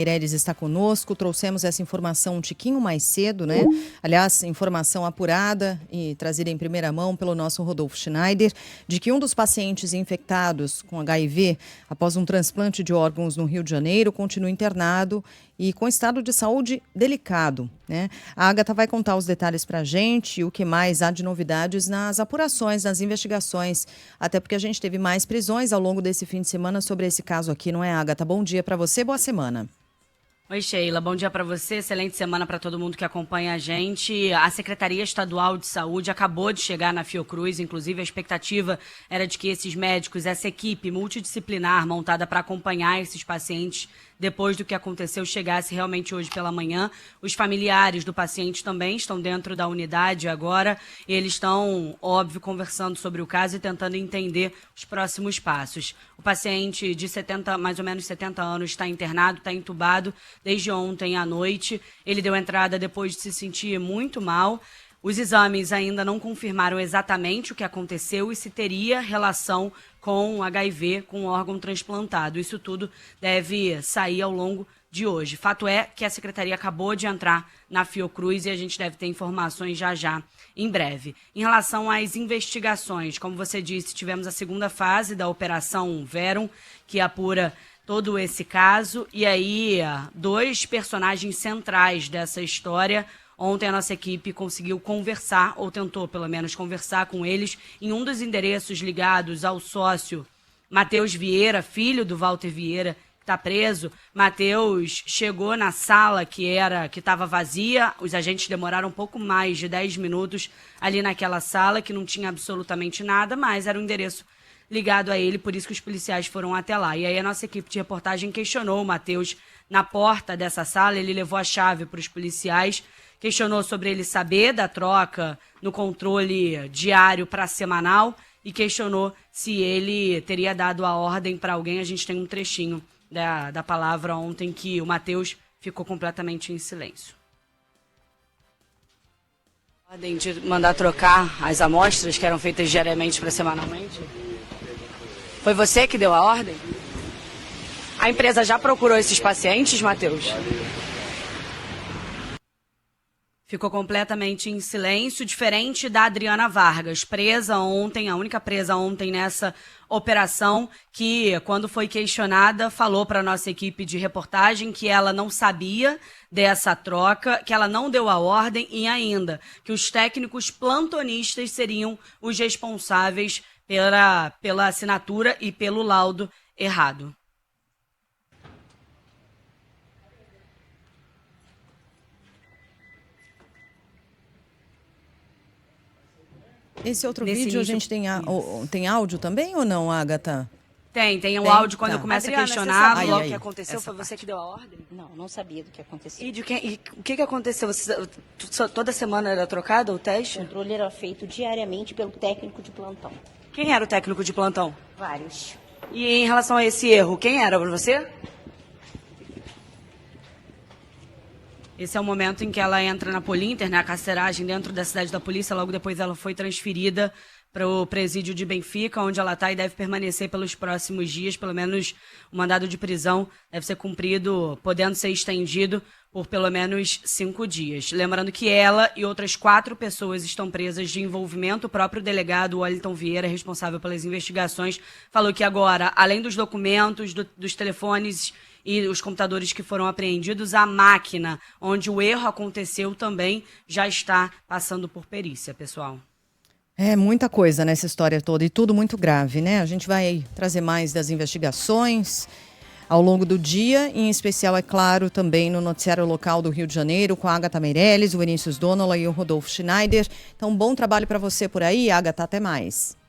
Meirelles está conosco, trouxemos essa informação um tiquinho mais cedo, né? Aliás, informação apurada e trazida em primeira mão pelo nosso Rodolfo Schneider, de que um dos pacientes infectados com HIV, após um transplante de órgãos no Rio de Janeiro, continua internado e com estado de saúde delicado, né? A Agatha vai contar os detalhes para a gente e o que mais há de novidades nas apurações, nas investigações, até porque a gente teve mais prisões ao longo desse fim de semana sobre esse caso aqui, não é, Agatha? Bom dia para você, boa semana. Oi, Sheila. Bom dia para você. Excelente semana para todo mundo que acompanha a gente. A Secretaria Estadual de Saúde acabou de chegar na Fiocruz. Inclusive, a expectativa era de que esses médicos, essa equipe multidisciplinar montada para acompanhar esses pacientes depois do que aconteceu, chegasse realmente hoje pela manhã. Os familiares do paciente também estão dentro da unidade agora. Eles estão, óbvio, conversando sobre o caso e tentando entender os próximos passos. O paciente de mais ou menos 70 anos está internado, está entubado desde ontem à noite. Ele deu entrada depois de se sentir muito mal. Os exames ainda não confirmaram exatamente o que aconteceu e se teria relação com HIV, com o órgão transplantado. Isso tudo deve sair ao longo de hoje. Fato é que a Secretaria acabou de entrar na Fiocruz e a gente deve ter informações já em breve. Em relação às investigações, como você disse, tivemos a segunda fase da Operação Verum, que apura todo esse caso. E aí, dois personagens centrais dessa história. Ontem a nossa equipe conseguiu conversar, ou tentou pelo menos conversar com eles, em um dos endereços ligados ao sócio Matheus Vieira, filho do Walter Vieira, que está preso. Matheus chegou na sala que estava vazia. Os agentes demoraram um pouco mais de 10 minutos ali naquela sala, que não tinha absolutamente nada, mas era um endereço ligado a ele, por isso que os policiais foram até lá. E aí a nossa equipe de reportagem questionou o Matheus na porta dessa sala. Ele levou a chave para os policiais, questionou sobre ele saber da troca no controle diário para semanal e questionou se ele teria dado a ordem para alguém. A gente tem um trechinho da palavra ontem que o Matheus ficou completamente em silêncio. Ordem de mandar trocar as amostras que eram feitas diariamente para semanalmente? Foi você que deu a ordem? A empresa já procurou esses pacientes, Matheus? Ficou completamente em silêncio, diferente da Adriana Vargas, presa ontem, a única presa ontem nessa operação, que quando foi questionada falou para a nossa equipe de reportagem que ela não sabia dessa troca, que ela não deu a ordem e ainda que os técnicos plantonistas seriam os responsáveis pela assinatura e pelo laudo errado. Esse outro vídeo a gente tem áudio também ou não, Agatha? Tem um áudio quando eu começo a questionar. Logo o que aconteceu foi você que deu a ordem? Não sabia do que aconteceu. E o que aconteceu? Toda semana era trocado o teste? O controle era feito diariamente pelo técnico de plantão. Quem era o técnico de plantão? Vários. E em relação a esse erro, quem era? Você? Esse é o momento em que ela entra na Polinter, né, a carceragem dentro da cidade da polícia. Logo depois ela foi transferida para o presídio de Benfica, onde ela está e deve permanecer pelos próximos dias. Pelo menos o mandado de prisão deve ser cumprido, podendo ser estendido por pelo menos 5 dias. Lembrando que ela e outras 4 pessoas estão presas de envolvimento. O próprio delegado Wellington Vieira, responsável pelas investigações, falou que agora, além dos documentos, dos telefones e os computadores que foram apreendidos, a máquina onde o erro aconteceu também já está passando por perícia, pessoal. É muita coisa nessa história toda e tudo muito grave, né? A gente vai trazer mais das investigações ao longo do dia, em especial, é claro, também no noticiário local do Rio de Janeiro, com a Agatha Meirelles, o Vinícius Donola e o Rodolfo Schneider. Então, bom trabalho para você por aí, Agatha, até mais.